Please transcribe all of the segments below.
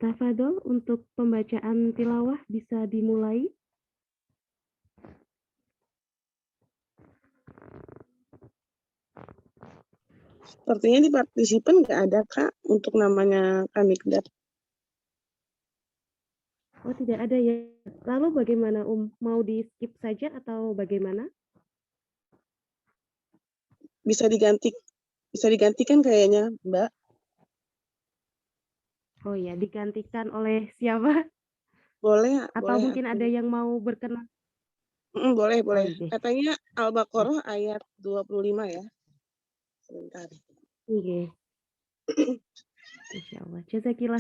Tafadhol untuk pembacaan tilawah bisa dimulai. Sepertinya di partisipan nggak ada, Kak, untuk namanya Kamikdad. Oh, tidak ada ya. Lalu bagaimana, Mau di-skip saja atau bagaimana? Bisa digantikan kayaknya, Mbak. Oh ya, digantikan oleh siapa? Boleh, Atau boleh mungkin aku. ada yang mau berkenan? Boleh, Oh boleh. iya. Katanya Al-Baqarah ayat 25 ya. Sebentar. Iya. Insya Allah. Jazakillah.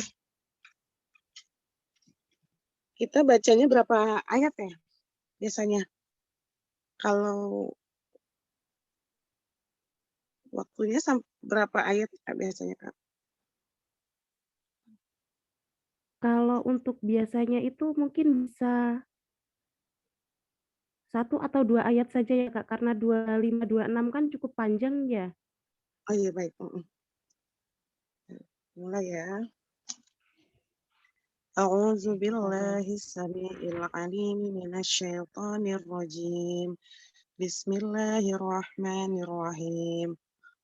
Kita bacanya berapa ayat ya biasanya? Kalau waktunya berapa ayat biasanya, Kak? Kalau untuk biasanya itu mungkin bisa 1 atau 2 ayat saja ya Kak, karena 25, 26 kan cukup panjang ya. Oh iya, baik. Mulai ya. A'udzu billahi samii'il 'aliim minasyaitonir rajiim. Bismillahirrahmanirrahim.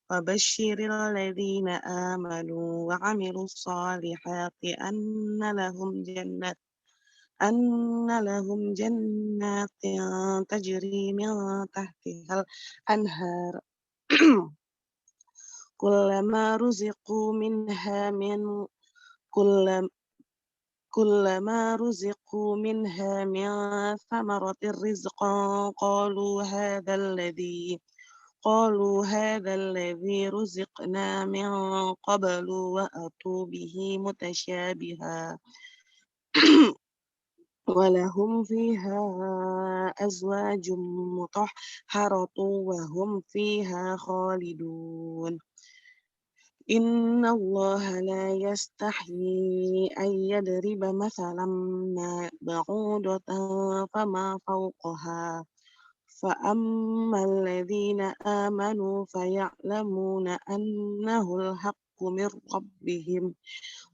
Wabashshiril ladzina amanu wa 'amilus solihati anna lahum jannatin tajri min tahtihal anhar. Kullama ruziqu minha min kullam كلما رزقوا منها من ثمرة رزقا قالوا هذا الذي رزقنا من قبل وأتوا به متشابها ولهم فيها أزواج مطهرة وهم فيها خالدون إن الله لا يستحيي أن يضرب مثلا ما بعوضة فما فوقها فأما الذين آمنوا فيعلمون أنه الحق من ربهم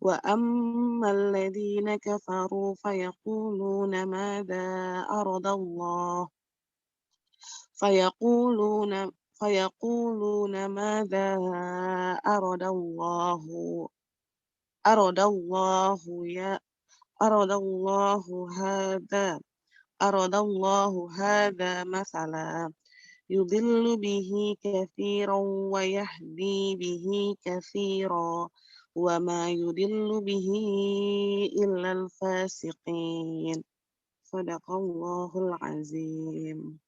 وأما الذين كفروا فيقولون ماذا أراد الله فيقولون ماذا أراد الله أراد الله هذا مثلا يضل به كثيرا ويهدي به كثيرا وما يضل به إلا الفاسقين صدق الله العظيم.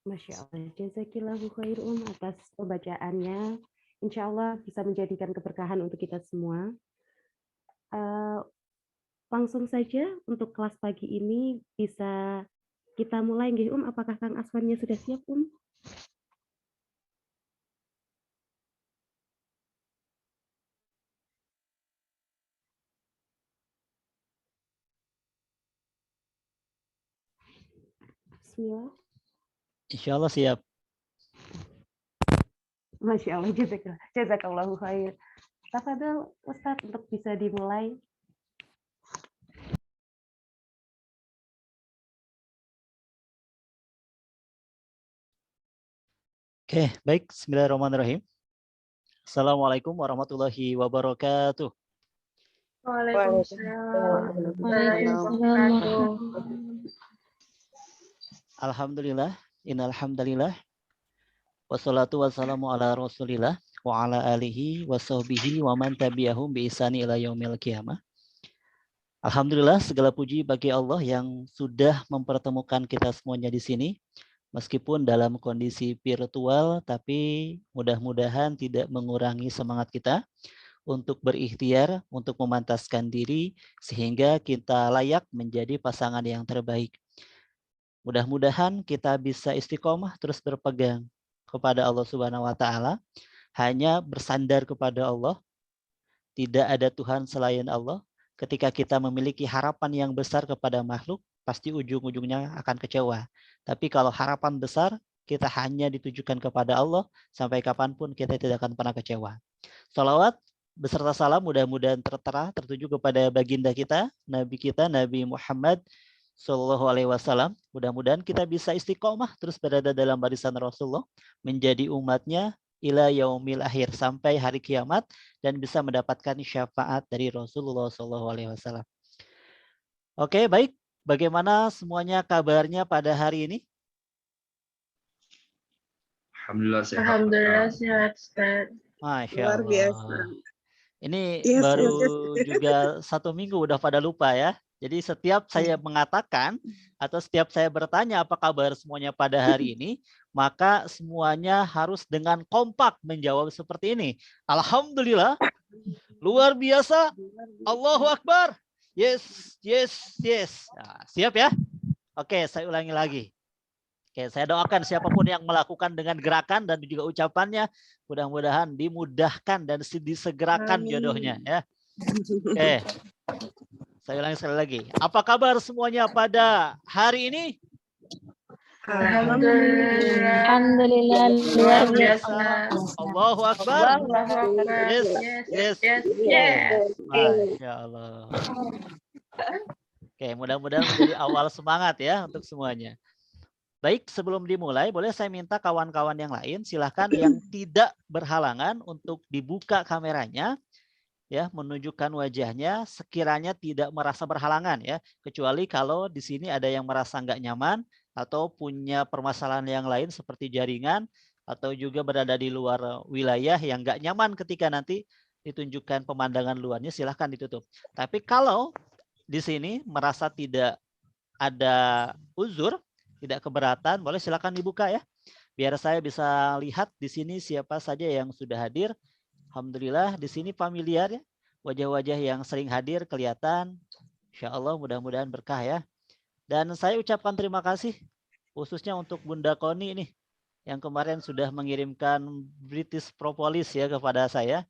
Masya Allah. Jazakillahu khair atas pembacaannya. Insya Allah bisa menjadikan keberkahan untuk kita semua. Langsung saja untuk kelas pagi ini bisa kita mulai nggih apakah Kang Aswannya sudah siap Bismillah. Insya Allah siap. Masya Allah, jazakallahu khair. Tafadhol Ustadz untuk bisa dimulai. Oke, baik. Bismillahirrahmanirrahim. Assalamualaikum warahmatullahi wabarakatuh. Waalaikumsalam. Alhamdulillah, innalhamdulillah. Wassalatu wassalamu ala rasulillah wa ala alihi wa sahbihi wa man tabi'ahum bi ihsani ila yaumil qiyamah. Alhamdulillah, segala puji bagi Allah yang sudah mempertemukan kita semuanya di sini. Meskipun dalam kondisi virtual, tapi mudah-mudahan tidak mengurangi semangat kita untuk berikhtiar, untuk memantaskan diri, sehingga kita layak menjadi pasangan yang terbaik. Mudah-mudahan kita bisa istiqomah terus berpegang kepada Allah Subhanahu wa Ta'ala, hanya bersandar kepada Allah, tidak ada Tuhan selain Allah. Ketika kita memiliki harapan yang besar kepada makhluk, pasti ujung-ujungnya akan kecewa. Tapi kalau harapan besar, kita hanya ditujukan kepada Allah, sampai kapanpun kita tidak akan pernah kecewa. Salawat beserta salam mudah-mudahan tertera tertuju kepada baginda kita Nabi Muhammad Shallallahu Alaihi Wasallam. Mudah-mudahan kita bisa istiqomah terus berada dalam barisan Rasulullah, menjadi umatnya ila yaumil akhir, sampai hari kiamat, dan bisa mendapatkan syafaat dari Rasulullah Shallallahu Alaihi Wasallam. Oke, baik. Bagaimana semuanya kabarnya pada hari ini? Alhamdulillah sehat. Alhamdulillah sehat, Ustaz. Masya Luar biasa. Allah. Ini Yes, baru yes. juga 1 minggu udah pada lupa ya. Jadi setiap saya mengatakan atau setiap saya bertanya apa kabar semuanya pada hari ini, maka semuanya harus dengan kompak menjawab seperti ini. Alhamdulillah, luar biasa, Allahu Akbar. Yes, yes, yes. Nah, siap ya? Oke, saya ulangi lagi. Oke, saya doakan siapapun yang melakukan dengan gerakan dan juga ucapannya, mudah-mudahan dimudahkan dan disegerakan jodohnya ya. Oke. Saya ulangi sekali lagi. Apa kabar semuanya pada hari ini? Alhamdulillah luar biasa. Allahu Akbar. Allahu Akbar. Yes, Yes, yes, yes, yes. Masya Allah. Oke, mudah-mudahan menjadi awal semangat ya untuk semuanya. Baik, sebelum dimulai, boleh saya minta kawan-kawan yang lain, silahkan yang tidak berhalangan untuk dibuka kameranya, ya, menunjukkan wajahnya, sekiranya tidak merasa berhalangan ya, kecuali kalau di sini ada yang merasa nggak nyaman atau punya permasalahan yang lain seperti jaringan atau juga berada di luar wilayah yang nggak nyaman ketika nanti ditunjukkan pemandangan luarnya, silahkan ditutup. Tapi kalau di sini merasa tidak ada uzur, tidak keberatan, boleh silakan dibuka ya. Biar saya bisa lihat di sini siapa saja yang sudah hadir. Alhamdulillah di sini familiar ya. Wajah-wajah yang sering hadir kelihatan. Insya Allah mudah-mudahan berkah ya. Dan saya ucapkan terima kasih khususnya untuk Bunda Koni nih yang kemarin sudah mengirimkan British Propolis ya kepada saya.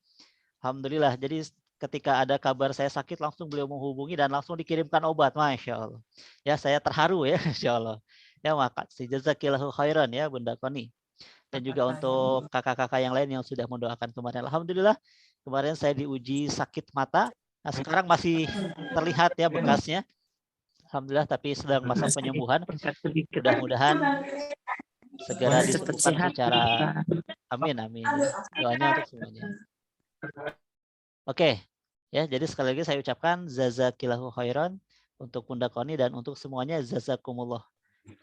Alhamdulillah. Jadi ketika ada kabar saya sakit langsung beliau menghubungi dan langsung dikirimkan obat. Masya Allah. Ya saya terharu ya Insya Allah. Ya makasih, jazakillahu khairan ya Bunda Koni. Dan juga untuk kakak-kakak yang lain yang sudah mendoakan kemarin. Alhamdulillah kemarin saya diuji sakit mata. Nah sekarang masih terlihat ya bekasnya. Alhamdulillah tapi sedang masa penyembuhan. Mudah-mudahan segera disembuhkan secara amin amin. Doanya untuk semuanya. Oke. Ya, jadi sekali lagi saya ucapkan jazakillahu khairan untuk Bunda Koni dan untuk semuanya jazakumullah.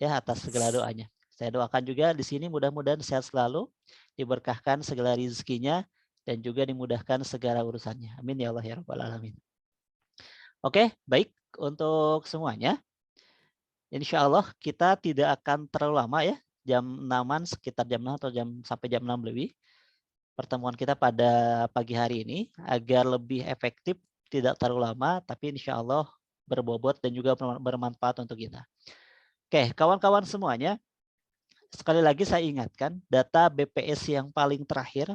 Ya atas segala doanya. Saya doakan juga di sini mudah-mudahan sehat selalu, diberkahkan segala rezekinya dan juga dimudahkan segala urusannya. Amin ya Allah ya rabbal alamin. Oke, baik untuk semuanya. Insya Allah kita tidak akan terlalu lama ya, jam 6-an sekitar jam 6 atau sampai jam 6 lebih. Pertemuan kita pada pagi hari ini agar lebih efektif, tidak terlalu lama, tapi insya Allah berbobot dan juga bermanfaat untuk kita. Oke, kawan-kawan semuanya, sekali lagi saya ingatkan data BPS yang paling terakhir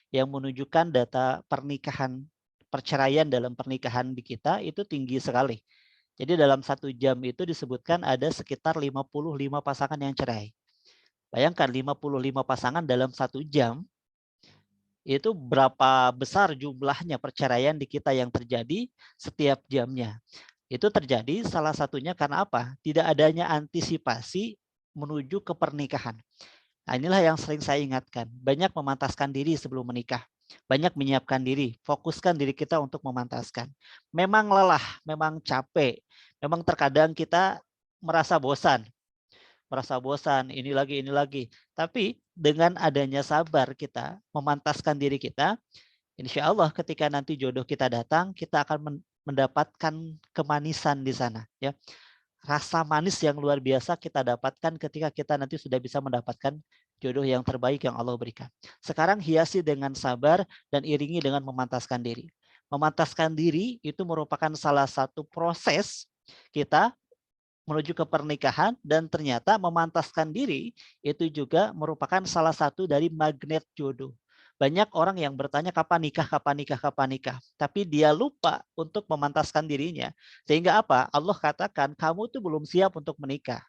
yang menunjukkan data pernikahan, perceraian dalam pernikahan di kita itu tinggi sekali. Jadi dalam 1 jam itu disebutkan ada sekitar 55 pasangan yang cerai. Bayangkan 55 pasangan dalam 1 jam, itu berapa besar jumlahnya perceraian di kita yang terjadi setiap jamnya. Itu terjadi salah satunya karena apa? Tidak adanya antisipasi menuju ke pernikahan. Nah, inilah yang sering saya ingatkan. Banyak memantaskan diri sebelum menikah. Banyak menyiapkan diri. Fokuskan diri kita untuk memantaskan. Memang lelah, memang capek. Memang terkadang kita merasa bosan. Ini lagi. Tapi dengan adanya sabar kita, memantaskan diri kita, insya Allah ketika nanti jodoh kita datang, kita akan mendapatkan kemanisan di sana ya. Rasa manis yang luar biasa kita dapatkan ketika kita nanti sudah bisa mendapatkan jodoh yang terbaik yang Allah berikan. Sekarang hiasi dengan sabar dan iringi dengan memantaskan diri. Memantaskan diri itu merupakan salah satu proses kita menuju ke pernikahan, dan ternyata memantaskan diri itu juga merupakan salah satu dari magnet jodoh. Banyak orang yang bertanya kapan nikah. Tapi dia lupa untuk memantaskan dirinya. Sehingga apa? Allah katakan kamu tuh belum siap untuk menikah.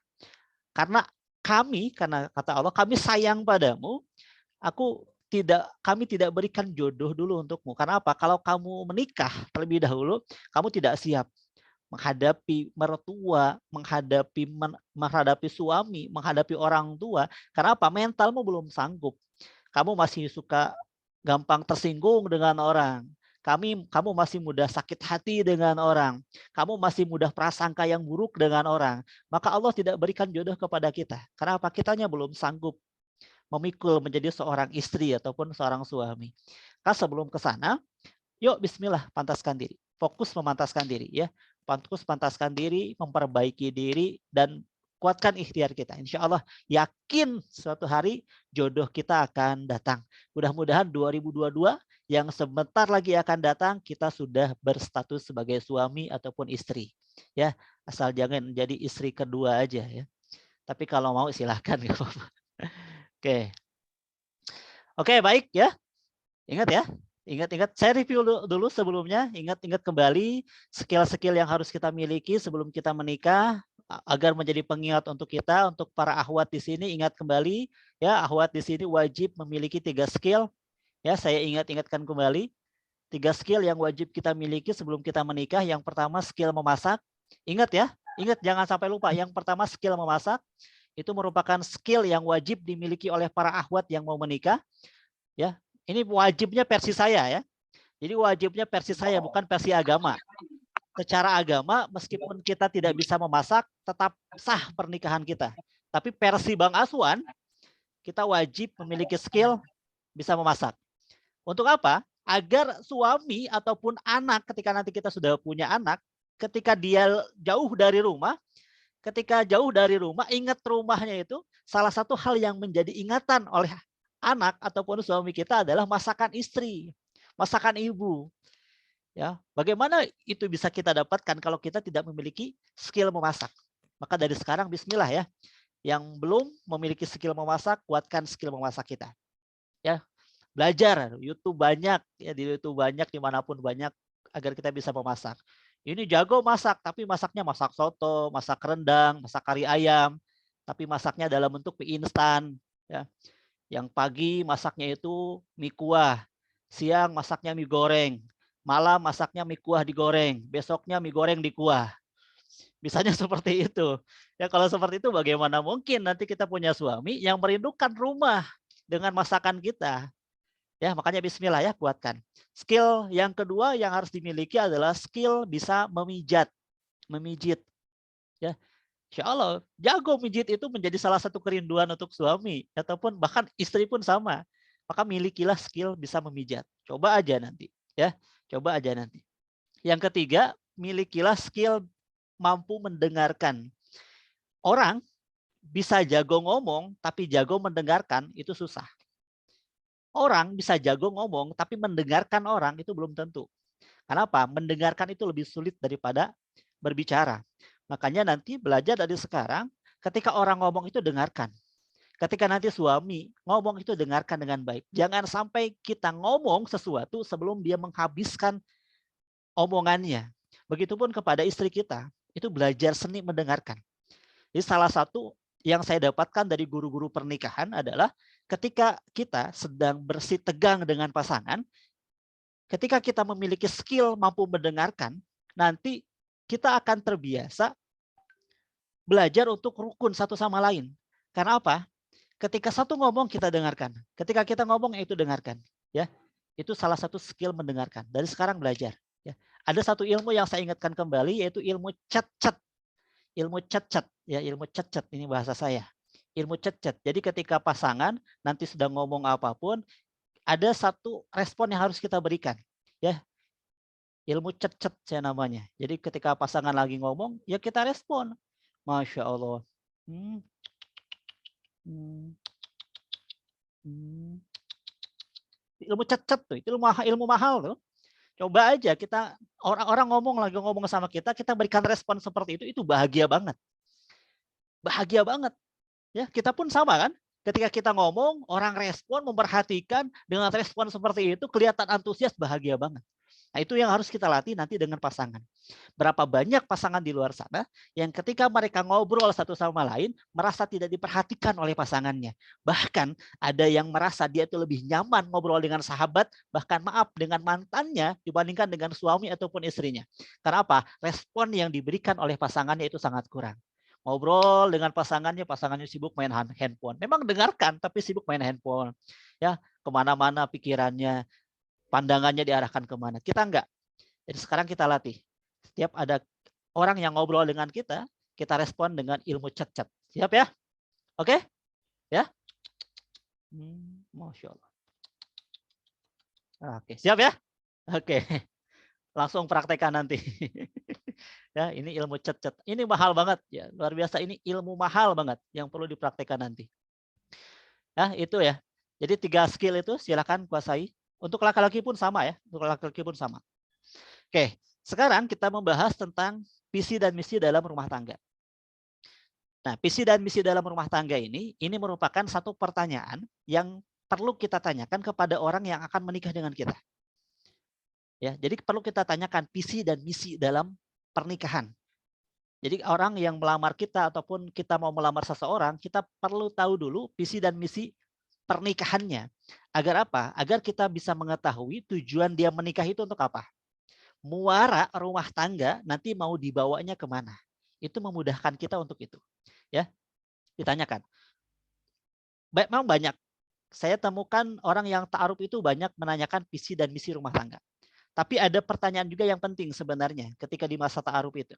Karena kata Allah, kami sayang padamu. Aku kami tidak berikan jodoh dulu untukmu. Karena apa? Kalau kamu menikah terlebih dahulu, kamu tidak siap menghadapi mertua, menghadapi suami, menghadapi orang tua. Karena apa? Mentalmu belum sanggup. Kamu masih suka gampang tersinggung dengan orang. Kamu masih mudah sakit hati dengan orang. Kamu masih mudah prasangka yang buruk dengan orang. Maka Allah tidak berikan jodoh kepada kita. Karena apa? Kitanya belum sanggup memikul menjadi seorang istri ataupun seorang suami. Kan sebelum ke sana, yuk bismillah pantaskan diri. Fokus memantaskan diri ya. Fokus pantaskan diri, memperbaiki diri dan kuatkan ikhtiar kita. Insya Allah yakin suatu hari jodoh kita akan datang. Mudah-mudahan 2022 yang sebentar lagi akan datang kita sudah berstatus sebagai suami ataupun istri. Ya, asal jangan jadi istri kedua aja ya. Tapi kalau mau silahkan. Oke. Oke, baik ya. Ingat ya. Ingat-ingat, saya review dulu sebelumnya. Ingat-ingat kembali skill-skill yang harus kita miliki sebelum kita menikah agar menjadi pengingat untuk kita, untuk para akhwat di sini. Ingat kembali ya, akhwat di sini wajib memiliki 3 skill. Ya, saya ingatkan kembali 3 skill yang wajib kita miliki sebelum kita menikah. Yang pertama skill memasak. Ingat ya, ingat jangan sampai lupa. Yang pertama skill memasak. Itu merupakan skill yang wajib dimiliki oleh para akhwat yang mau menikah. Ya, ini wajibnya versi saya ya. Jadi wajibnya versi saya, bukan versi agama. Secara agama, meskipun kita tidak bisa memasak, tetap sah pernikahan kita. Tapi versi Bang Aswan, kita wajib memiliki skill bisa memasak. Untuk apa? Agar suami ataupun anak, ketika nanti kita sudah punya anak, ketika dia jauh dari rumah, ingat rumahnya itu, salah satu hal yang menjadi ingatan oleh anak ataupun suami kita adalah masakan istri, masakan ibu. Ya, bagaimana itu bisa kita dapatkan kalau kita tidak memiliki skill memasak? Maka dari sekarang bismillah ya. Yang belum memiliki skill memasak, kuatkan skill memasak kita. Ya, belajar, YouTube banyak ya, di YouTube banyak, dimanapun banyak agar kita bisa memasak. Ini jago masak, tapi masaknya masak soto, masak rendang, masak kari ayam, tapi masaknya dalam bentuk mie instan. Ya. Yang pagi masaknya itu mie kuah, siang masaknya mie goreng, malam masaknya mie kuah digoreng, besoknya mie goreng di kuah. Misalnya seperti itu. Ya, kalau seperti itu bagaimana mungkin nanti kita punya suami yang merindukan rumah dengan masakan kita. Ya, makanya bismillah ya, kuatkan. Skill yang kedua yang harus dimiliki adalah skill bisa memijat, memijit. Ya. Insya Allah, jago mijit itu menjadi salah satu kerinduan untuk suami ataupun bahkan istri pun sama. Maka milikilah skill bisa memijat. Coba aja nanti, ya. Coba aja nanti. Yang ketiga, milikilah skill mampu mendengarkan. Orang bisa jago ngomong tapi jago mendengarkan itu susah. Orang bisa jago ngomong, tapi mendengarkan orang itu belum tentu. Kenapa? Mendengarkan itu lebih sulit daripada berbicara. Makanya nanti belajar dari sekarang, ketika orang ngomong itu dengarkan. Ketika nanti suami ngomong itu dengarkan dengan baik. Jangan sampai kita ngomong sesuatu sebelum dia menghabiskan omongannya. Begitupun kepada istri kita, itu belajar seni mendengarkan. Jadi salah satu yang saya dapatkan dari guru-guru pernikahan adalah ketika kita sedang bersitegang dengan pasangan, ketika kita memiliki skill mampu mendengarkan, nanti kita akan terbiasa belajar untuk rukun satu sama lain. Karena apa? Ketika satu ngomong kita dengarkan. Ketika kita ngomong itu dengarkan. Ya, itu salah satu skill mendengarkan. Dari sekarang belajar. Ya, ada satu ilmu yang saya ingatkan kembali yaitu ilmu chat-chat. Ilmu chat-chat. Ya, ilmu chat-chat ini bahasa saya. Ilmu chat-chat. Jadi ketika pasangan nanti sedang ngomong apapun, ada satu respon yang harus kita berikan. Ya, ilmu chat-chat saya namanya. Jadi ketika pasangan lagi ngomong, ya kita respon. Masya Allah. Ilmu chat-chat tuh, itu ilmu mahal tuh. Coba aja kita, orang-orang ngomong sama kita, kita berikan respon seperti itu bahagia banget. Bahagia banget. Ya, kita pun sama kan? Ketika kita ngomong, orang respon, memperhatikan dengan respon seperti itu, kelihatan antusias, bahagia banget. Nah, itu yang harus kita latih nanti dengan pasangan. Berapa banyak pasangan di luar sana yang ketika mereka ngobrol satu sama lain merasa tidak diperhatikan oleh pasangannya. Bahkan ada yang merasa dia itu lebih nyaman ngobrol dengan sahabat, bahkan maaf dengan mantannya dibandingkan dengan suami ataupun istrinya. Karena apa? Respon yang diberikan oleh pasangannya itu sangat kurang. Ngobrol dengan pasangannya sibuk main handphone. Memang dengarkan, tapi sibuk main handphone. Ya, kemana-mana pikirannya, pandangannya diarahkan kemana. Kita enggak. Jadi sekarang kita latih. Setiap ada orang yang ngobrol dengan kita respon dengan ilmu chat-chat. Siap ya? Oke? Ya? Masya Allah. Oke, siap ya? Oke. Langsung praktekkan nanti. Ya, ini ilmu chat-chat. Ini mahal banget ya, luar biasa, ini ilmu mahal banget yang perlu dipraktekkan nanti. Nah, itu ya. Jadi 3 skill itu silakan kuasai. Untuk laki-laki pun sama ya, untuk laki-laki pun sama. Oke, sekarang kita membahas tentang visi dan misi dalam rumah tangga. Nah, visi dan misi dalam rumah tangga ini merupakan satu pertanyaan yang perlu kita tanyakan kepada orang yang akan menikah dengan kita. Ya, jadi perlu kita tanyakan visi dan misi dalam pernikahan. Jadi orang yang melamar kita ataupun kita mau melamar seseorang, kita perlu tahu dulu visi dan misi pernikahannya. Agar apa? Agar kita bisa mengetahui tujuan dia menikah itu untuk apa. Muara rumah tangga nanti mau dibawanya kemana. Itu memudahkan kita untuk itu. Ya, ditanyakan. Memang banyak. Saya temukan orang yang ta'aruf itu banyak menanyakan visi dan misi rumah tangga. Tapi ada pertanyaan juga yang penting sebenarnya ketika di masa ta'aruf itu.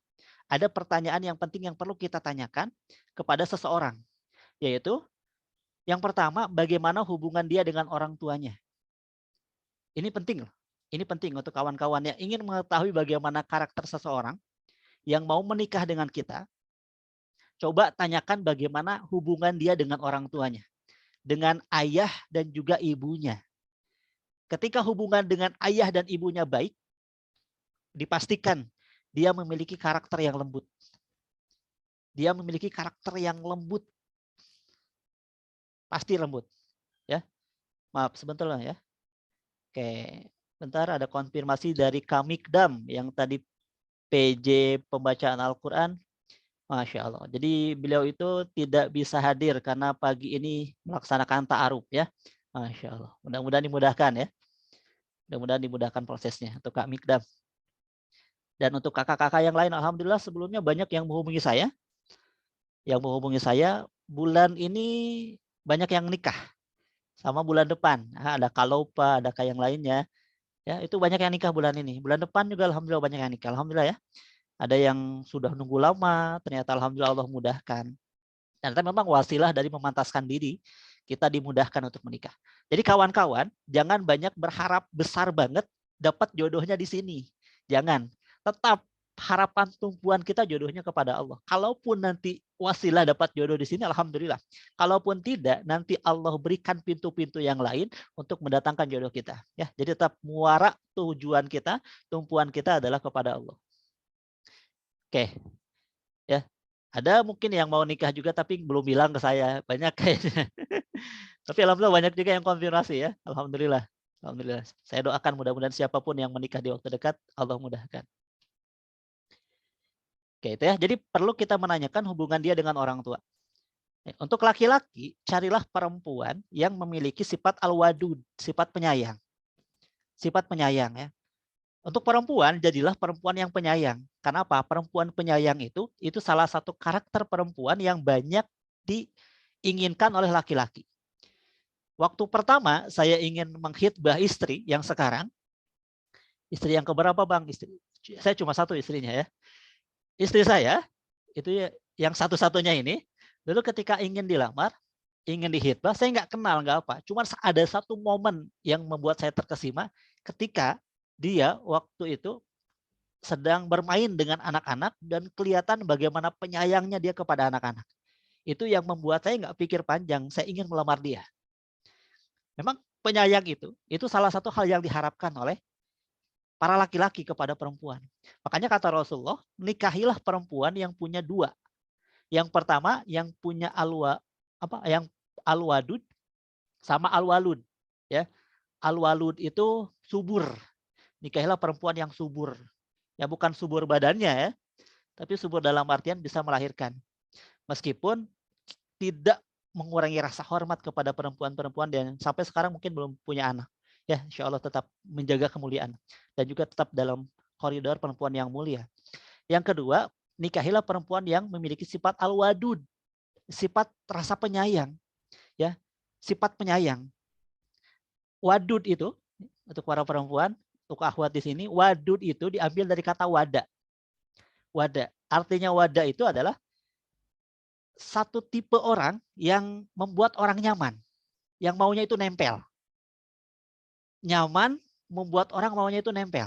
Ada pertanyaan yang penting yang perlu kita tanyakan kepada seseorang. Yaitu, yang pertama, bagaimana hubungan dia dengan orang tuanya. Ini penting loh. Ini penting untuk kawan-kawan yang ingin mengetahui bagaimana karakter seseorang yang mau menikah dengan kita. Coba tanyakan bagaimana hubungan dia dengan orang tuanya. Dengan ayah dan juga ibunya. Ketika hubungan dengan ayah dan ibunya baik, dipastikan dia memiliki karakter yang lembut. Dia memiliki karakter yang lembut. Pasti lembut. Ya. Maaf, sebentar lah ya. Oke, bentar ada konfirmasi dari Kamikdam yang tadi PJ pembacaan Al-Quran. Masya Allah. Jadi beliau itu tidak bisa hadir karena pagi ini melaksanakan ta'aruf ya. Masya Allah. Mudah-mudahan dimudahkan ya. Mudah-mudahan dimudahkan prosesnya untuk Kak Mikdam. Dan untuk kakak-kakak yang lain, alhamdulillah sebelumnya banyak yang menghubungi saya. Yang menghubungi saya bulan ini banyak yang nikah. Sama bulan depan. Ada Kalopa, ada kayak yang lainnya. Ya, itu banyak yang nikah bulan ini. Bulan depan juga alhamdulillah banyak yang nikah. Alhamdulillah ya. Ada yang sudah nunggu lama, ternyata alhamdulillah Allah mudahkan. Dan ternyata memang wasilah dari memantaskan diri, kita dimudahkan untuk menikah. Jadi kawan-kawan, jangan banyak berharap besar banget dapat jodohnya di sini. Jangan. Tetap harapan tumpuan kita jodohnya kepada Allah. Kalaupun nanti wasilah dapat jodoh di sini, alhamdulillah. Kalaupun tidak, nanti Allah berikan pintu-pintu yang lain untuk mendatangkan jodoh kita. Ya, jadi tetap muara tujuan kita, tumpuan kita adalah kepada Allah. Oke, ya. Ada mungkin yang mau nikah juga tapi belum bilang ke saya, banyak kayaknya. Tapi alhamdulillah banyak juga yang konfirmasi ya. Alhamdulillah. Alhamdulillah. Saya doakan mudah-mudahan siapapun yang menikah di waktu dekat, Allah mudahkan. Oke, itu ya. Jadi perlu kita menanyakan hubungan dia dengan orang tua. Untuk laki-laki, carilah perempuan yang memiliki sifat al-wadud, sifat penyayang. Sifat penyayang ya. Untuk perempuan, jadilah perempuan yang penyayang. Karena apa? Perempuan penyayang itu salah satu karakter perempuan yang banyak diinginkan oleh laki-laki. Waktu pertama saya ingin menghitbah istri yang sekarang, istri yang keberapa Bang? Saya cuma satu istrinya ya. Istri saya, itu yang satu-satunya ini, dulu ketika ingin dilamar, ingin dihitbah, saya nggak kenal, nggak apa. Cuma ada satu momen yang membuat saya terkesima ketika dia waktu itu sedang bermain dengan anak-anak dan kelihatan bagaimana penyayangnya dia kepada anak-anak. Itu yang membuat saya nggak pikir panjang, saya ingin melamar dia. Memang penyayang itu salah satu hal yang diharapkan oleh para laki-laki kepada perempuan. Makanya kata Rasulullah, nikahilah perempuan yang punya dua. Yang pertama yang punya yang al-wadud sama al-walud ya. Al-walud itu subur. nikahilah perempuan yang subur. Ya bukan subur badannya ya, tapi subur dalam artian bisa melahirkan. Meskipun tidak mengurangi rasa hormat kepada perempuan-perempuan yang sampai sekarang mungkin belum punya anak. Ya, insya Allah tetap menjaga kemuliaan dan juga tetap dalam koridor perempuan yang mulia. Yang kedua, nikahilah perempuan yang memiliki sifat al-wadud, sifat rasa penyayang, ya, sifat penyayang. Wadud itu untuk para perempuan, untuk akhwat di sini, wadud itu diambil dari kata wada. Wada, artinya wada itu adalah satu tipe orang yang membuat orang nyaman, yang maunya itu nempel. Nyaman membuat orang maunya itu nempel.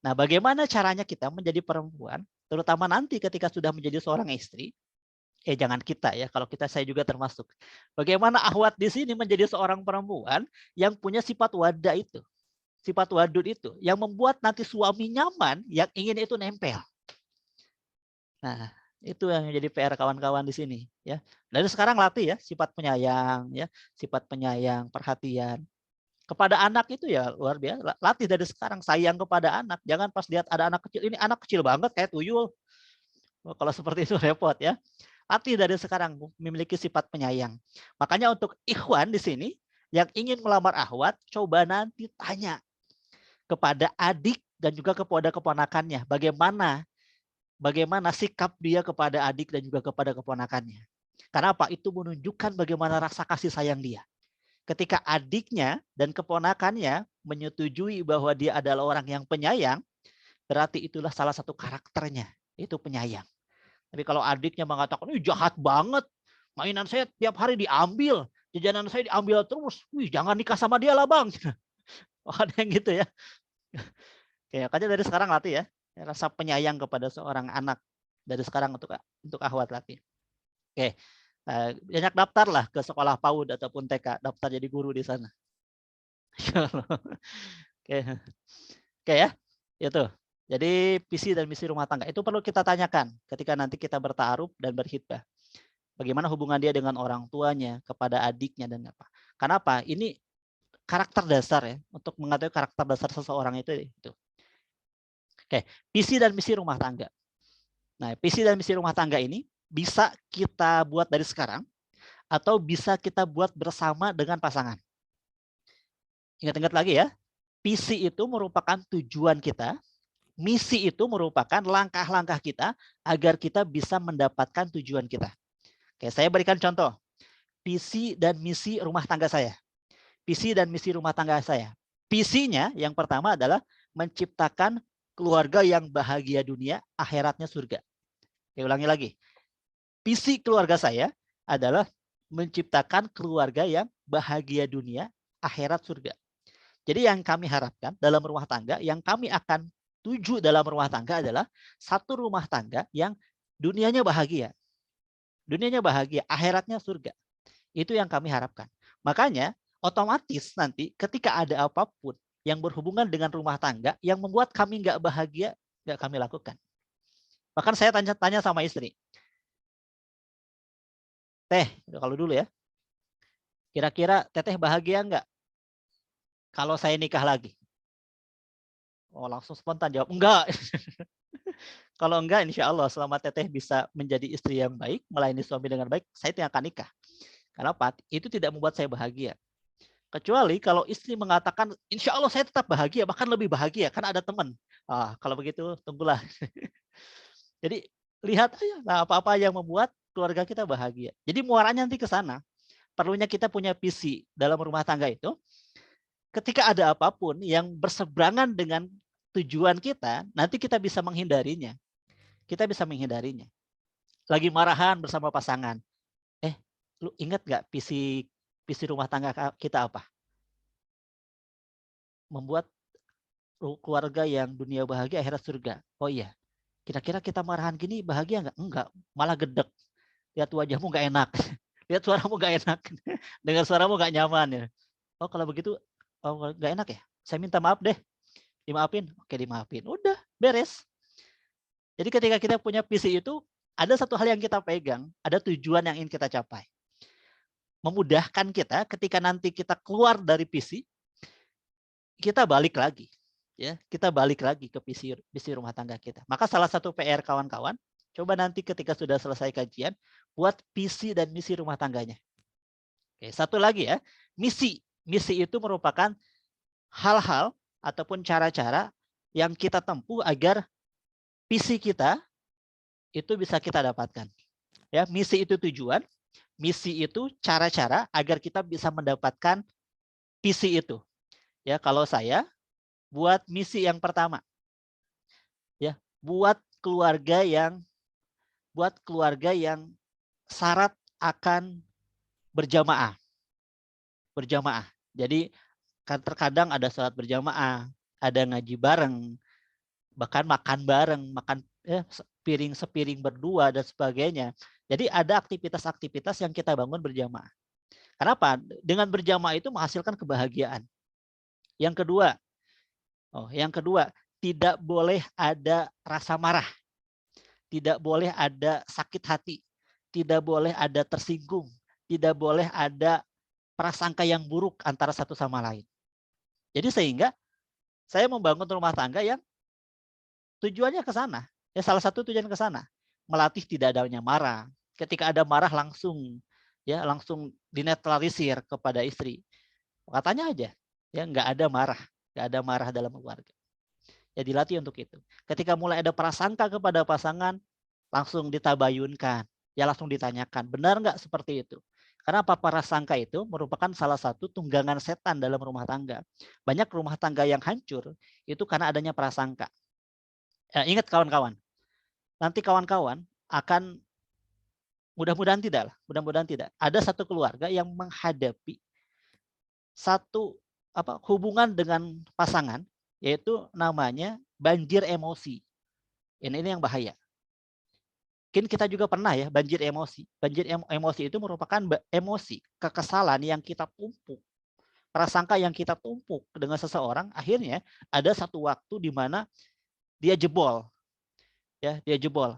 Nah, bagaimana caranya kita menjadi perempuan, terutama nanti ketika sudah menjadi seorang istri, jangan kita ya, kalau kita saya juga termasuk. Bagaimana akhwat di sini menjadi seorang perempuan yang punya sifat wada itu, sifat wadud itu, yang membuat nanti suami nyaman, yang ingin itu nempel. Nah, itu yang menjadi PR kawan-kawan di sini ya. Dari sekarang latih ya sifat penyayang ya, sifat penyayang, perhatian. Kepada anak itu ya luar biasa. Latih dari sekarang sayang kepada anak. Jangan pas lihat ada anak kecil, ini anak kecil banget kayak tuyul. Kalau seperti itu repot ya. Latih dari sekarang memiliki sifat penyayang. Makanya untuk ikhwan di sini yang ingin melamar akhwat, coba nanti tanya kepada adik dan juga kepada keponakannya bagaimana sikap dia kepada adik dan juga kepada keponakannya. Karena apa? Itu menunjukkan bagaimana rasa kasih sayang dia. Ketika adiknya dan keponakannya menyetujui bahwa dia adalah orang yang penyayang, berarti itulah salah satu karakternya, itu penyayang. Tapi kalau adiknya mengatakan, ini jahat banget, mainan saya tiap hari diambil, jajanan saya diambil terus, wih jangan nikah sama dia lah bang. Ada yang gitu ya. Oke, makanya dari sekarang latih ya, rasa penyayang kepada seorang anak dari sekarang untuk akhwat latih. Oke. Banyak daftar lah ke sekolah PAUD ataupun TK, daftar jadi guru di sana. Oke ya, itu. Jadi visi dan misi rumah tangga itu perlu kita tanyakan ketika nanti kita bertaaruf dan berkhitbah. Bagaimana hubungan dia dengan orang tuanya, kepada adiknya dan apa. Kenapa? Ini karakter dasar ya, untuk mengetahui karakter dasar seseorang itu. Oke, visi dan misi rumah tangga. Nah, visi dan misi rumah tangga ini bisa kita buat dari sekarang atau bisa kita buat bersama dengan pasangan. Ingat-ingat lagi ya, visi itu merupakan tujuan kita, misi itu merupakan langkah-langkah kita agar kita bisa mendapatkan tujuan kita. Oke, saya berikan contoh. Visi dan misi rumah tangga saya. Visi dan misi rumah tangga saya. Visinya yang pertama adalah menciptakan keluarga yang bahagia dunia, akhiratnya surga. Oke, ulangi lagi. Visi keluarga saya adalah menciptakan keluarga yang bahagia dunia, akhirat surga. Jadi yang kami harapkan dalam rumah tangga, yang kami akan tuju dalam rumah tangga adalah satu rumah tangga yang dunianya bahagia. Dunianya bahagia, akhiratnya surga. Itu yang kami harapkan. Makanya otomatis nanti ketika ada apapun yang berhubungan dengan rumah tangga yang membuat kami nggak bahagia, nggak kami lakukan. Bahkan saya tanya sama istri, Teh, kalau dulu ya, kira-kira Teteh bahagia nggak kalau saya nikah lagi? Oh, langsung spontan jawab, enggak. Kalau enggak, insya Allah selama Teteh bisa menjadi istri yang baik, melayani suami dengan baik, saya tidak akan nikah. Kenapa? Itu tidak membuat saya bahagia. Kecuali kalau istri mengatakan, insya Allah saya tetap bahagia, bahkan lebih bahagia, karena ada teman. Kalau begitu, tunggulah. Jadi lihat aja apa-apa yang membuat keluarga kita bahagia. Jadi muaranya nanti ke sana. Perlunya kita punya visi dalam rumah tangga itu. Ketika ada apapun yang berseberangan dengan tujuan kita, nanti kita bisa menghindarinya. Kita bisa menghindarinya. Lagi marahan bersama pasangan. Lu ingat nggak visi rumah tangga kita apa? Membuat keluarga yang dunia bahagia, akhirat surga. Oh iya. Kira-kira kita marahan gini bahagia nggak? Enggak, malah gedek. Lihat wajahmu nggak enak. Lihat suaramu nggak enak. Dengar suaramu nggak nyaman ya. Oh kalau begitu, nggak enak ya? Saya minta maaf deh. Dimaafin? Oke dimaafin. Udah, beres. Jadi ketika kita punya visi itu, ada satu hal yang kita pegang. Ada tujuan yang ingin kita capai. Memudahkan kita ketika nanti kita keluar dari visi, kita balik lagi. Ya, kita balik lagi ke visi rumah tangga kita. Maka salah satu PR kawan-kawan, coba nanti ketika sudah selesai kajian, buat visi dan misi rumah tangganya. Oke, satu lagi ya, misi. Misi itu merupakan hal-hal ataupun cara-cara yang kita tempuh agar visi kita itu bisa kita dapatkan. Ya, misi itu tujuan, misi itu cara-cara agar kita bisa mendapatkan visi itu. Ya, kalau saya buat misi yang pertama, ya, buat keluarga yang syarat akan berjamaah. Jadi terkadang ada sholat berjamaah, ada ngaji bareng, bahkan makan bareng, makan piring sepiring berdua dan sebagainya. Jadi ada aktivitas-aktivitas yang kita bangun berjamaah. Kenapa? Dengan berjamaah itu menghasilkan kebahagiaan. Yang kedua, tidak boleh ada rasa marah. Tidak boleh ada sakit hati. Tidak boleh ada tersinggung. Tidak boleh ada prasangka yang buruk antara satu sama lain. Jadi sehingga saya membangun rumah tangga yang tujuannya ke sana. Ya, salah satu tujuan ke sana. Melatih tidak adanya marah. Ketika ada marah langsung dinetralisir kepada istri. Katanya aja, ya nggak ada marah dalam keluarga. Ya dilatih untuk itu. Ketika mulai ada prasangka kepada pasangan, langsung ditabayunkan, ya langsung ditanyakan, benar nggak seperti itu? Karena prasangka itu merupakan salah satu tunggangan setan dalam rumah tangga. Banyak rumah tangga yang hancur itu karena adanya prasangka. Ya, ingat kawan-kawan, nanti kawan-kawan akan mudah-mudahan tidak. Ada satu keluarga yang menghadapi satu hubungan dengan pasangan, yaitu namanya banjir emosi. Ini yang bahaya. Mungkin kita juga pernah ya banjir emosi. Banjir emosi itu merupakan emosi, kekesalan yang kita tumpuk, prasangka yang kita tumpuk dengan seseorang. Akhirnya ada satu waktu di mana dia jebol, ya dia jebol.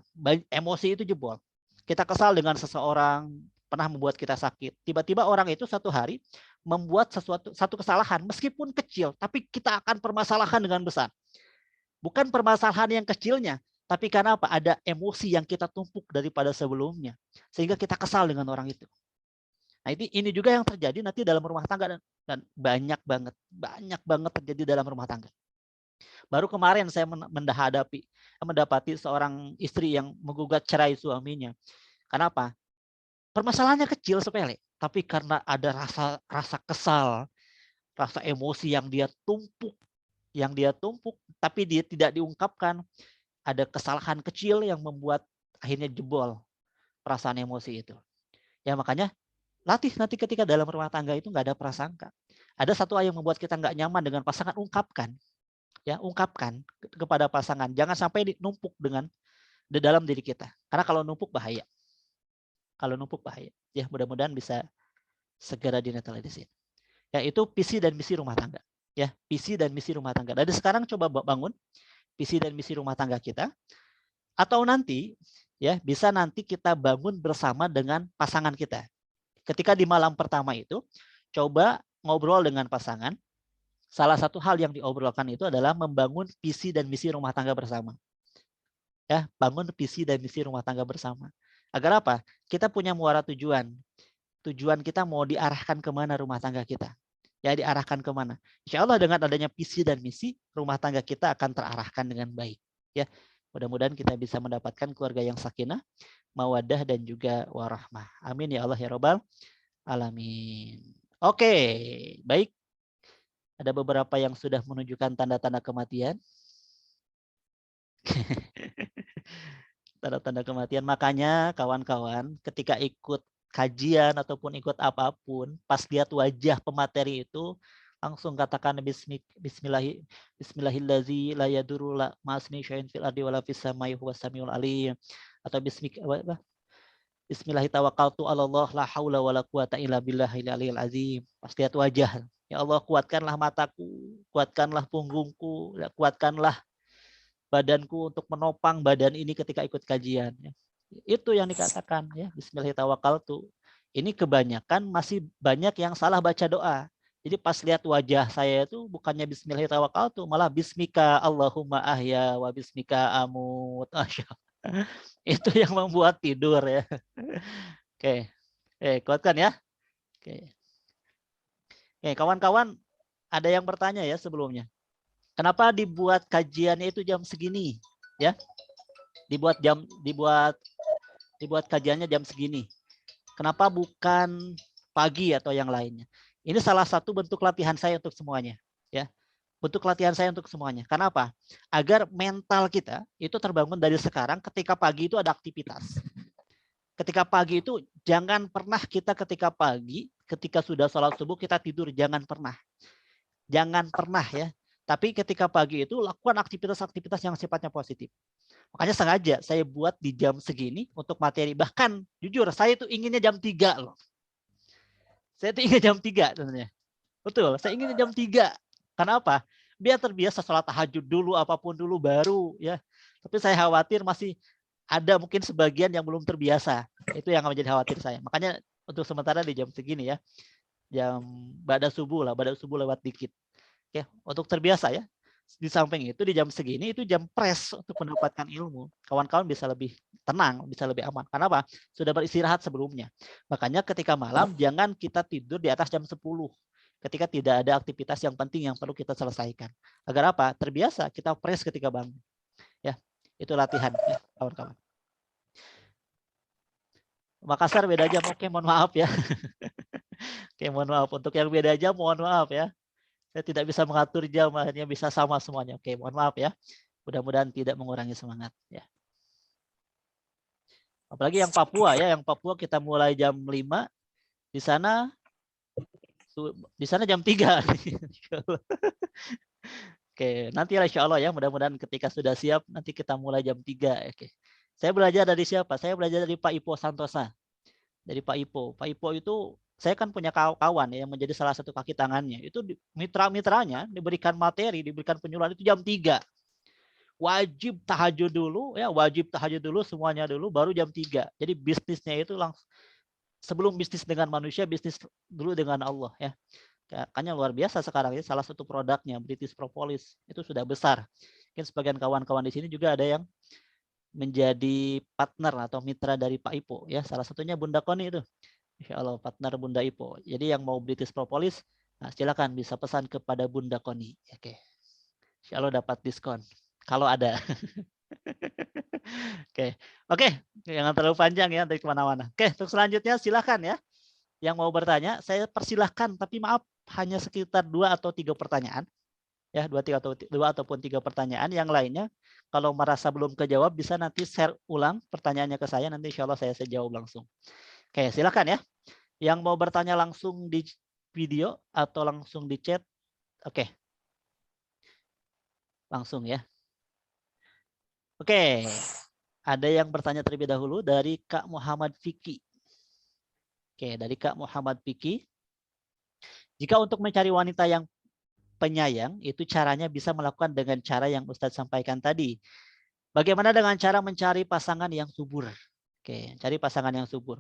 Emosi itu jebol. Kita kesal dengan seseorang, pernah membuat kita sakit. Tiba-tiba orang itu satu hari membuat satu kesalahan, meskipun kecil, tapi kita akan permasalahan dengan besar. Bukan permasalahan yang kecilnya, tapi karena apa? Ada emosi yang kita tumpuk daripada sebelumnya. Sehingga kita kesal dengan orang itu. Nah, ini juga yang terjadi nanti dalam rumah tangga dan banyak banget terjadi dalam rumah tangga. Baru kemarin saya mendapati seorang istri yang menggugat cerai suaminya. Kenapa? Permasalahannya kecil sepele, tapi karena ada rasa kesal, rasa emosi yang dia tumpuk, tapi dia tidak diungkapkan. Ada kesalahan kecil yang membuat akhirnya jebol perasaan emosi itu. Ya makanya latih nanti ketika dalam rumah tangga itu nggak ada prasangka. Ada satu hal yang membuat kita nggak nyaman dengan pasangan, ungkapkan. Ya, ungkapkan kepada pasangan. Jangan sampai numpuk di dalam diri kita. Karena kalau numpuk bahaya. Ya, mudah-mudahan bisa segera dinetralisir. Ya, itu visi dan misi rumah tangga. Ya, visi dan misi rumah tangga. Dari sekarang coba bangun visi dan misi rumah tangga kita, atau nanti ya bisa nanti kita bangun bersama dengan pasangan kita. Ketika di malam pertama itu coba ngobrol dengan pasangan. Salah satu hal yang diobrolkan itu adalah membangun visi dan misi rumah tangga bersama. Ya, bangun visi dan misi rumah tangga bersama. Agar apa? Kita punya muara tujuan. Tujuan kita mau diarahkan kemana rumah tangga kita. Ya, diarahkan kemana. Insya Allah dengan adanya visi dan misi, rumah tangga kita akan terarahkan dengan baik. Ya, mudah-mudahan kita bisa mendapatkan keluarga yang sakinah, mawaddah dan juga warahmah. Amin ya Allah ya Rabbal alamin. Oke, baik. Ada beberapa yang sudah menunjukkan tanda-tanda kematian. Tanda-tanda kematian. Makanya kawan-kawan ketika ikut kajian ataupun ikut apapun, pas lihat wajah pemateri itu langsung katakan bismillahirrahmanirrahim la yadurru la ma'asmi syai'un fil ardi wala fis samai huwas samiul alim, atau bismillahirrahmanirrahim tawakkaltu 'alallah la haula wala quwata illa billahil aliyil azim. Pas lihat wajah, ya Allah kuatkanlah mataku, kuatkanlah punggungku, kuatkanlah badanku untuk menopang badan ini ketika ikut kajian. Itu yang dikatakan ya, bismillahirrahmanirrahim. Ini kebanyakan masih banyak yang salah baca doa. Jadi pas lihat wajah saya itu bukannya bismillahirrahmanirrahim, malah bismika Allahumma ahya wa bismika amut. Masya Allah. Itu yang membuat tidur ya. Oke. Kuatkan ya. Oke. Kawan-kawan, ada yang bertanya ya sebelumnya. Kenapa dibuat kajiannya itu jam segini? Ya. Dibuat kajiannya jam segini. Kenapa bukan pagi atau yang lainnya? Ini salah satu bentuk latihan saya untuk semuanya, ya. Bentuk latihan saya untuk semuanya. Kenapa? Agar mental kita itu terbangun dari sekarang. Ketika pagi itu ada aktivitas. Ketika pagi itu jangan pernah kita ketika pagi, ketika sudah sholat subuh kita tidur, jangan pernah. Jangan pernah ya. Tapi ketika pagi itu lakukan aktivitas-aktivitas yang sifatnya positif. Makanya sengaja saya buat di jam segini untuk materi. Bahkan jujur saya itu inginnya jam 3 loh. Saya itu ingin jam 3 sebenarnya. Betul, saya ingin jam 3. Karena apa? Biar terbiasa sholat tahajud dulu, apapun dulu baru ya. Tapi saya khawatir masih ada mungkin sebagian yang belum terbiasa. Itu yang menjadi khawatir saya. Makanya untuk sementara di jam segini ya. Jam ba'da subuh lewat dikit. Oke, untuk terbiasa ya. Di samping itu di jam segini itu jam press untuk mendapatkan ilmu. Kawan-kawan bisa lebih tenang, bisa lebih aman. Karena apa? Sudah beristirahat sebelumnya. Makanya ketika malam jangan kita tidur di atas jam 10. Ketika tidak ada aktivitas yang penting yang perlu kita selesaikan. Agar apa? Terbiasa kita press ketika bangun. Ya, itu latihan ya, kawan-kawan. Makassar beda jam. Oke, mohon maaf ya. Oke, mohon maaf untuk yang beda jam, mohon maaf ya. Saya tidak bisa mengatur jam, akhirnya bisa sama semuanya. Oke, mohon maaf ya. Mudah-mudahan tidak mengurangi semangat ya. Apalagi yang Papua ya, yang Papua kita mulai jam 5, di sana jam 3. Oke, nanti insya Allah ya, mudah-mudahan ketika sudah siap nanti kita mulai jam 3. Oke. Saya belajar dari siapa? Saya belajar dari Pak Ipo Santosa. Dari Pak Ipo. Pak Ipo itu saya kan punya kawan ya, yang menjadi salah satu kaki tangannya. Itu mitra-mitranya diberikan materi, diberikan penyuluhan itu jam 3. Wajib tahajud dulu ya, wajib tahajud dulu semuanya dulu baru jam 3. Jadi bisnisnya itu langsung sebelum bisnis dengan manusia, bisnis dulu dengan Allah ya. Kayaknya luar biasa sekarang ya, salah satu produknya British Propolis itu sudah besar. Mungkin sebagian kawan-kawan di sini juga ada yang menjadi partner atau mitra dari Pak Ipo ya, salah satunya Bunda Koni itu. Insya Allah partner Bunda Ipo. Jadi yang mau British Propolis, nah silakan bisa pesan kepada Bunda Koni. Oke. Insya Allah dapat diskon kalau ada. Oke, jangan terlalu panjang ya dari kemana-mana. Oke, untuk selanjutnya silakan ya. Yang mau bertanya, saya persilahkan. Tapi maaf, hanya sekitar 2 atau 3 pertanyaan. Ya, 2 ataupun 3 pertanyaan. Yang lainnya, kalau merasa belum kejawab, bisa nanti share ulang pertanyaannya ke saya. Nanti insya Allah saya jawab langsung. Oke, silakan ya. Yang mau bertanya langsung di video atau langsung di chat. Oke. Langsung ya. Oke. Ada yang bertanya terlebih dahulu dari Kak Muhammad Fikri. Oke, dari Kak Muhammad Fikri. Jika untuk mencari wanita yang penyayang, itu caranya bisa melakukan dengan cara yang Ustadz sampaikan tadi. Bagaimana dengan cara mencari pasangan yang subur? Oke, cari pasangan yang subur.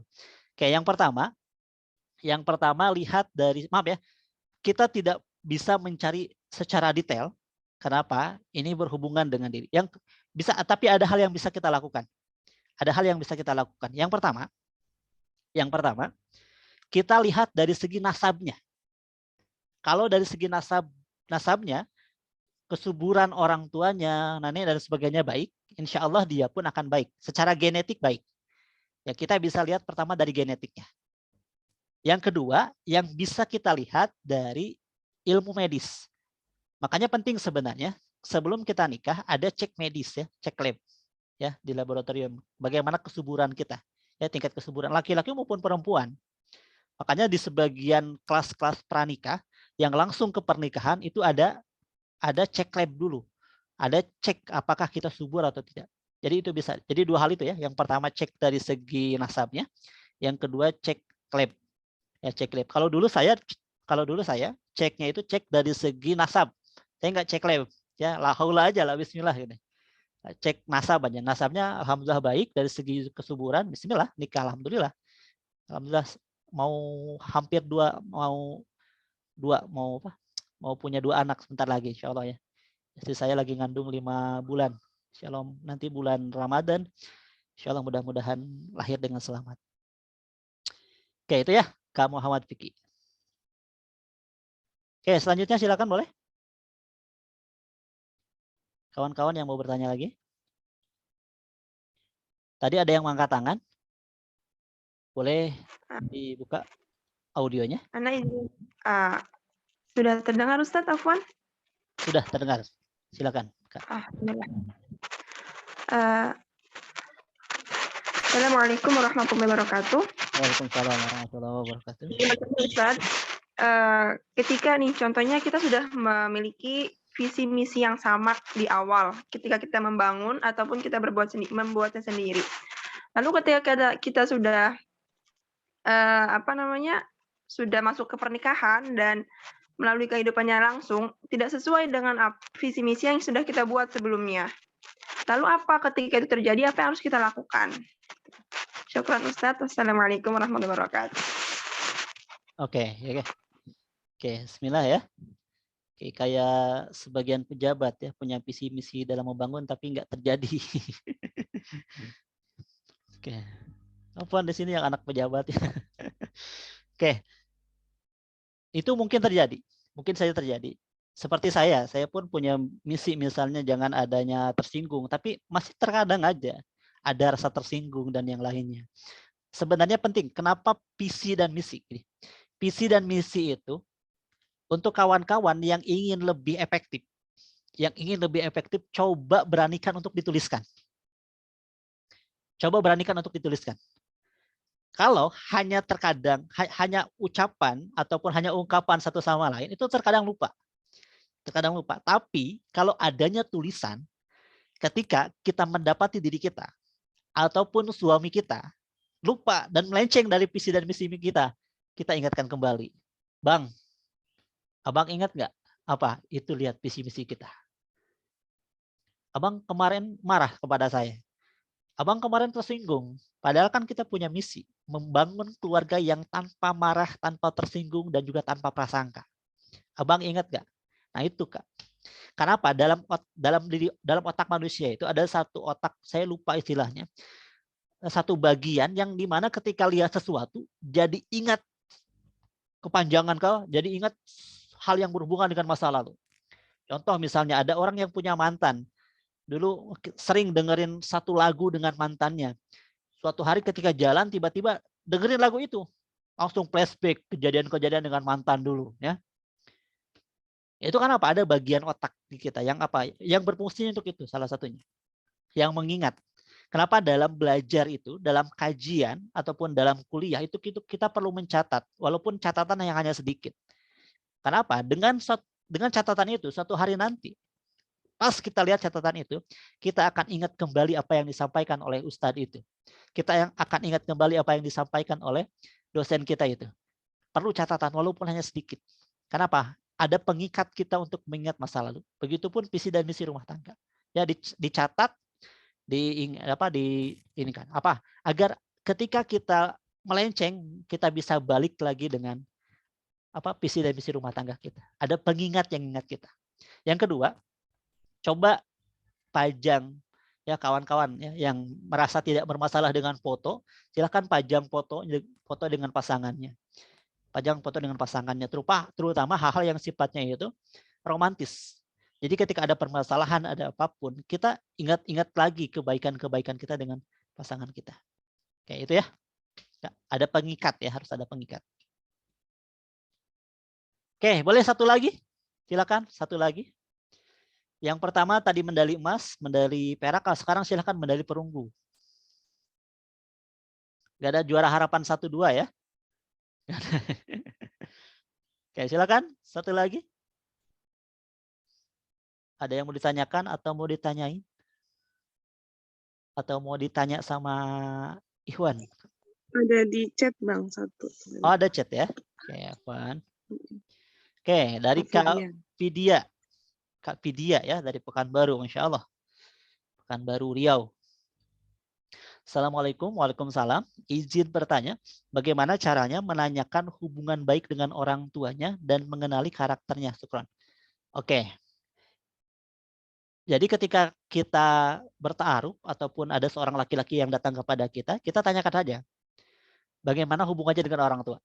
Oke, yang pertama lihat dari, maaf ya, kita tidak bisa mencari secara detail. Kenapa? Ini berhubungan dengan diri. Yang bisa, tapi ada hal yang bisa kita lakukan. Ada hal yang bisa kita lakukan. Yang pertama, kita lihat dari segi nasabnya. Kalau dari segi nasabnya, kesuburan orang tuanya, nenek dan sebagainya baik, insya Allah dia pun akan baik. Secara genetik baik. Ya, kita bisa lihat pertama dari genetiknya. Yang kedua, yang bisa kita lihat dari ilmu medis. Makanya penting sebenarnya sebelum kita nikah ada cek medis ya, cek lab ya di laboratorium. Bagaimana kesuburan kita, ya tingkat kesuburan laki-laki maupun perempuan. Makanya di sebagian kelas-kelas pranikah yang langsung ke pernikahan itu ada cek lab dulu. Ada cek apakah kita subur atau tidak. Jadi itu bisa. Jadi 2 hal itu ya. Yang pertama cek dari segi nasabnya, yang kedua cek lab. Ya, cek lab. Kalau dulu saya ceknya itu cek dari segi nasab. Saya nggak cek lab. Ya, la haula aja lah, bismillah gitu. Cek nasab aja. Nasabnya alhamdulillah baik dari segi kesuburan, bismillah, nikah alhamdulillah. Alhamdulillah mau hampir 2 mau punya 2 anak sebentar lagi insya Allah ya. Istri saya lagi ngandung 5 bulan. Insya Allah nanti bulan Ramadan, insya Allah mudah-mudahan lahir dengan selamat. Oke, itu ya Kak Muhammad Fikri. Oke, selanjutnya silakan boleh. Kawan-kawan yang mau bertanya lagi. Tadi ada yang mengangkat tangan. Boleh dibuka audionya. Anak izin. Sudah terdengar Ustadz Afwan? Sudah terdengar. Silakan, Kak. Bismillah. Assalamualaikum warahmatullahi wabarakatuh. Waalaikumsalam warahmatullahi wabarakatuh. Ustadz, ketika nih contohnya kita sudah memiliki visi misi yang sama di awal ketika kita membangun ataupun kita membuatnya sendiri. Lalu ketika kita sudah sudah masuk ke pernikahan dan melalui kehidupannya langsung tidak sesuai dengan visi misi yang sudah kita buat sebelumnya. Lalu apa ketika itu terjadi, apa yang harus kita lakukan? Syukran Ustadz. Wassalamualaikum warahmatullahi wabarakatuh. Oke, bismillah ya. Oke, kayak sebagian pejabat ya punya visi misi dalam membangun tapi nggak terjadi. Oke. Apa di sini yang anak pejabat ya? Oke. Itu mungkin terjadi. Mungkin saja terjadi. Seperti saya pun punya misi misalnya jangan adanya tersinggung, tapi masih terkadang aja ada rasa tersinggung dan yang lainnya. Sebenarnya penting. Kenapa visi dan misi? Visi dan misi itu untuk kawan-kawan yang ingin lebih efektif. Yang ingin lebih efektif, coba beranikan untuk dituliskan. Coba beranikan untuk dituliskan. Kalau hanya terkadang, hanya ucapan ataupun hanya ungkapan satu sama lain, itu terkadang lupa. Terkadang lupa. Tapi kalau adanya tulisan, ketika kita mendapati diri kita, ataupun suami kita, lupa dan melenceng dari visi dan misi kita ingatkan kembali. Bang, abang ingat nggak apa itu lihat visi misi kita? Abang kemarin marah kepada saya. Abang kemarin tersinggung. Padahal kan kita punya misi membangun keluarga yang tanpa marah, tanpa tersinggung dan juga tanpa prasangka. Abang ingat nggak? Nah itu Kak. Kenapa? Dalam otak manusia itu ada satu otak, saya lupa istilahnya, satu bagian yang dimana ketika lihat sesuatu jadi ingat kepanjangan kau, jadi ingat hal yang berhubungan dengan masa lalu. Contoh misalnya ada orang yang punya mantan, dulu sering dengerin satu lagu dengan mantannya. Suatu hari ketika jalan tiba-tiba dengerin lagu itu, langsung flashback kejadian-kejadian dengan mantan dulu, ya. Itu kan apa? Ada bagian otak di kita yang apa? Yang berfungsi untuk itu salah satunya. Yang mengingat. Kenapa dalam belajar itu, dalam kajian ataupun dalam kuliah itu kita perlu mencatat, walaupun catatan yang hanya sedikit. Kenapa? Dengan catatan itu suatu hari nanti, pas kita lihat catatan itu, kita akan ingat kembali apa yang disampaikan oleh ustadz itu. Kita yang akan ingat kembali apa yang disampaikan oleh dosen kita itu. Perlu catatan walaupun hanya sedikit. Kenapa? Ada pengikat kita untuk mengingat masa lalu. Begitupun visi dan misi rumah tangga. Ya dicatat, agar ketika kita melenceng, kita bisa balik lagi dengan visi dan misi rumah tangga kita. Ada pengingat yang ingat kita. Yang kedua, coba pajang ya kawan-kawan ya, yang merasa tidak bermasalah dengan foto, silakan pajang foto dengan pasangannya. Pajang foto dengan pasangannya, terutama hal-hal yang sifatnya itu romantis. Jadi ketika ada permasalahan, ada apapun, kita ingat lagi kebaikan-kebaikan kita dengan pasangan kita. Kayak itu ya. Ada pengikat ya, harus ada pengikat. Oke, boleh satu lagi? Silakan, satu lagi. Yang pertama tadi medali emas, medali perak, sekarang silakan medali perunggu. Gak ada juara harapan 1-2 ya. Oke, silakan. Satu lagi. Ada yang mau ditanyakan atau mau ditanyain? Atau mau ditanya sama Ikhwan? Ada di chat Bang satu. Oh, ada chat ya. Oke, Ikhwan. Oke, dari Kak Vidya. Kak Vidya ya, dari Pekanbaru, Masya Allah. Pekanbaru Riau. Assalamualaikum, waalaikumsalam. Izin bertanya, bagaimana caranya menanyakan hubungan baik dengan orang tuanya dan mengenali karakternya? Syukran. Oke. Jadi ketika kita bertaaruf ataupun ada seorang laki-laki yang datang kepada kita tanyakan saja, bagaimana hubungannya dengan orang tua?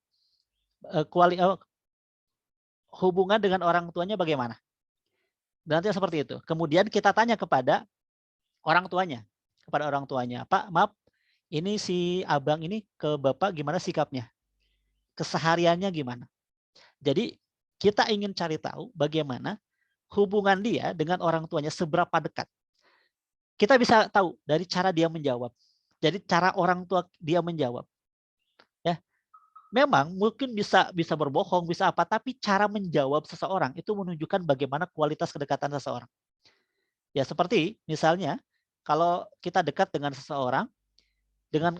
Hubungan dengan orang tuanya bagaimana? Nanti seperti itu. Kemudian kita tanya kepada orang tuanya. Pak, maaf, ini si abang ini ke bapak gimana sikapnya? Kesehariannya gimana? Jadi kita ingin cari tahu bagaimana hubungan dia dengan orang tuanya, seberapa dekat. Kita bisa tahu dari cara dia menjawab. Jadi cara orang tua dia menjawab. Ya. Memang mungkin bisa berbohong, bisa apa, tapi cara menjawab seseorang itu menunjukkan bagaimana kualitas kedekatan seseorang. Ya seperti misalnya kalau kita dekat dengan seseorang, dengan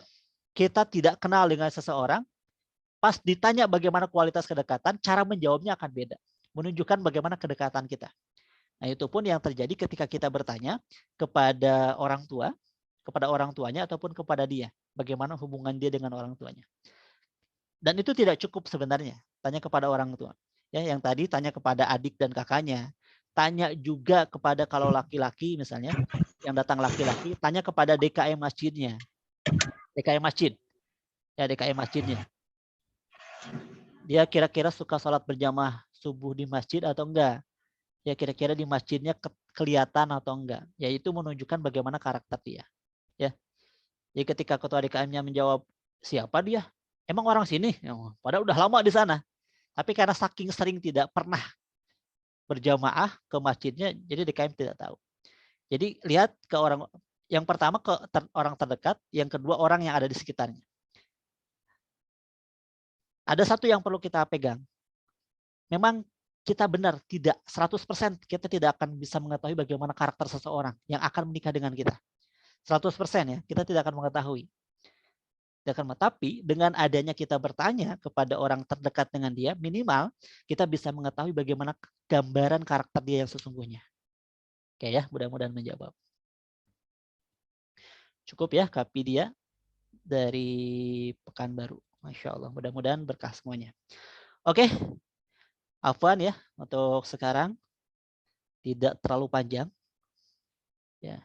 kita tidak kenal dengan seseorang, pas ditanya bagaimana kualitas kedekatan, cara menjawabnya akan beda. Menunjukkan bagaimana kedekatan kita. Nah itu pun yang terjadi ketika kita bertanya kepada orang tua, kepada orang tuanya ataupun kepada dia. Bagaimana hubungan dia dengan orang tuanya. Dan itu tidak cukup sebenarnya. Tanya kepada orang tua. Ya, yang tadi tanya kepada adik dan kakaknya. Tanya juga kepada kalau laki-laki misalnya, yang datang laki-laki, tanya kepada DKM masjidnya. DKM masjid. Ya, DKM masjidnya. Dia kira-kira suka sholat berjamaah subuh di masjid atau enggak? Ya kira-kira di masjidnya kelihatan atau enggak? Ya itu menunjukkan bagaimana karakter dia. Ya. Jadi ketika ketua DKM-nya menjawab, siapa dia? Emang orang sini? Padahal udah lama di sana. Tapi karena saking sering tidak pernah berjamaah ke masjidnya, jadi DKM tidak tahu. Jadi lihat ke orang, yang pertama ke orang terdekat, yang kedua orang yang ada di sekitarnya. Ada satu yang perlu kita pegang. Memang kita benar, tidak 100% kita tidak akan bisa mengetahui bagaimana karakter seseorang yang akan menikah dengan kita. 100% ya, kita tidak akan mengetahui. Tapi dengan adanya kita bertanya kepada orang terdekat dengan dia, minimal kita bisa mengetahui bagaimana gambaran karakter dia yang sesungguhnya. Oke ya, mudah-mudahan menjawab. Cukup ya, Kapi dia dari Pekanbaru. Masya Allah, mudah-mudahan berkah semuanya. Oke, afwan ya untuk sekarang, tidak terlalu panjang. Ya.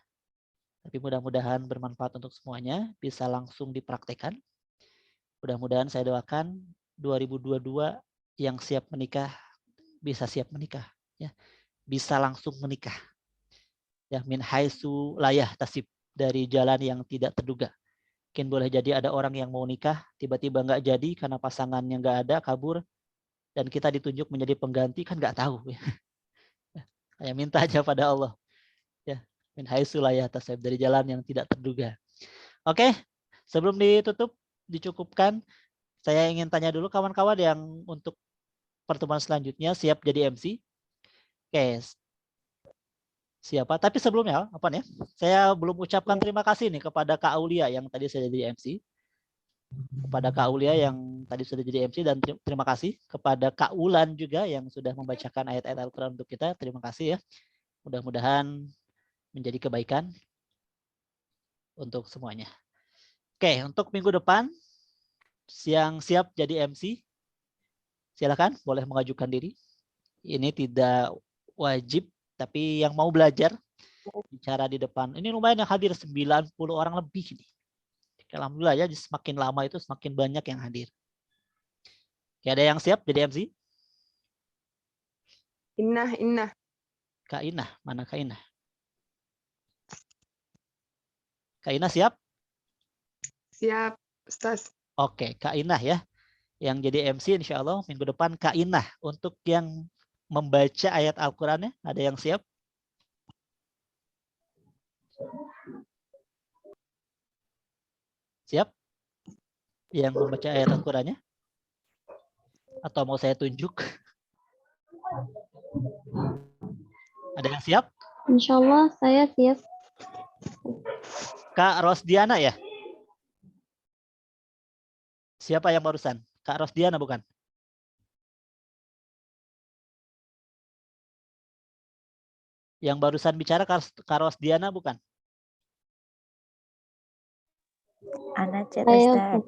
Tapi mudah-mudahan bermanfaat untuk semuanya, bisa langsung dipraktekkan. Mudah-mudahan saya doakan 2022 yang siap menikah bisa siap menikah, ya. Bisa langsung menikah. Ya, min haitsu la yahtasib, dari jalan yang tidak terduga. Mungkin boleh jadi ada orang yang mau nikah, tiba-tiba nggak jadi karena pasangannya nggak ada, kabur, dan kita ditunjuk menjadi pengganti, kan nggak tahu. Ya. Saya minta aja pada Allah. Ya, min haitsu la yahtasib, dari jalan yang tidak terduga. Oke, sebelum ditutup, dicukupkan, saya ingin tanya dulu kawan-kawan yang untuk pertemuan selanjutnya siap jadi MC. Oke, siapa? Tapi sebelumnya, apa nih? Saya belum ucapkan terima kasih nih kepada Kak Aulia yang tadi sudah jadi MC. Kepada Kak Aulia yang tadi sudah jadi MC, dan terima kasih kepada Kak Ulan juga yang sudah membacakan ayat-ayat Al-Quran untuk kita. Terima kasih ya. Mudah-mudahan menjadi kebaikan untuk semuanya. Oke, untuk minggu depan yang siap jadi MC, silakan boleh mengajukan diri. Ini tidak wajib, tapi yang mau belajar bicara di depan. Ini lumayan yang hadir 90 orang lebih nih. Alhamdulillah ya, semakin lama itu semakin banyak yang hadir. Oke, ada yang siap jadi MC? Inah. Kak Inah, mana Kak Inah? Kak Inah siap? Siap, Ustaz. Oke, Kak Inah ya. Yang jadi MC insya Allah minggu depan Kak Inah. Untuk yang membaca ayat Al-Qurannya, ada yang siap? Siap? Yang membaca ayat Al-Qurannya? Atau mau saya tunjuk? Ada yang siap? Insya Allah saya siap. Kak Rosdiana ya? Siapa yang barusan? Kak Rosdiana bukan? Yang barusan bicara Kak Rosdiana bukan? Anak chat Saya Ustaz.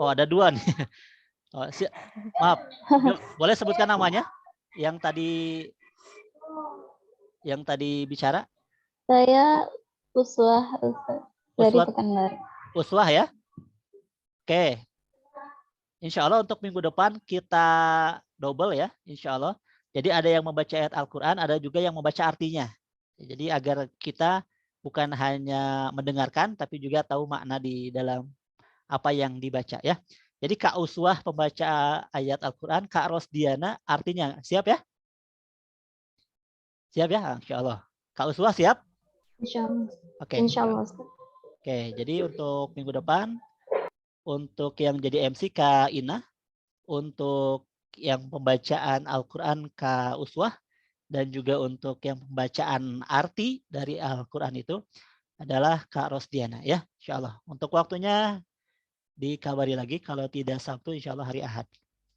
Oh, ada 2 nih. Oh, maaf. Boleh sebutkan namanya yang tadi bicara? saya Uswah Ustaz dari Uswah, Pekanbaru. Uswah ya. Oke. Insya Allah untuk minggu depan kita double ya, insya Allah. Jadi ada yang membaca ayat Al-Quran, ada juga yang membaca artinya. Jadi agar kita bukan hanya mendengarkan, tapi juga tahu makna di dalam apa yang dibaca ya. Jadi Kak Uswah pembaca ayat Al-Quran, Kak Rosdiana artinya. Siap ya? Siap ya? Insya Allah. Kak Uswah siap? Insya Allah. Oke. Insya Allah Ustaz. Oke, jadi untuk minggu depan, untuk yang jadi MC Kak Ina, untuk yang pembacaan Al-Quran Kak Uswah, dan juga untuk yang pembacaan arti dari Al-Quran itu adalah Kak Rosdiana ya, insya Allah. Untuk waktunya dikabari lagi, kalau tidak Sabtu insya Allah hari Ahad.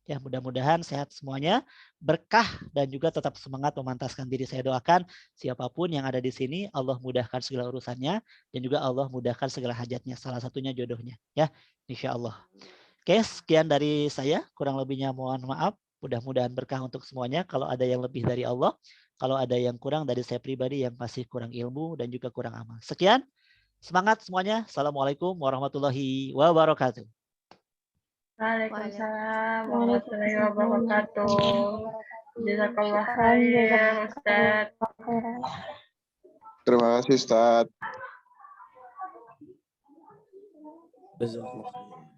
Ya, mudah-mudahan sehat semuanya, berkah dan juga tetap semangat memantaskan diri. Saya doakan siapapun yang ada di sini, Allah mudahkan segala urusannya dan juga Allah mudahkan segala hajatnya. Salah satunya jodohnya, ya, insya Allah. Oke, sekian dari saya. Kurang lebihnya mohon maaf. Mudah-mudahan berkah untuk semuanya. Kalau ada yang lebih dari Allah, kalau ada yang kurang dari saya pribadi yang masih kurang ilmu dan juga kurang amal. Sekian. Semangat semuanya. Assalamualaikum warahmatullahi wabarakatuh. Waalaikumsalam warahmatullahi Waalaikumsalam wabarakatuh. warahmatullahi Jazakallah wabarakatuh. khair, Ustaz. Khairan. Terima kasih Ustaz. Jazakallah khair.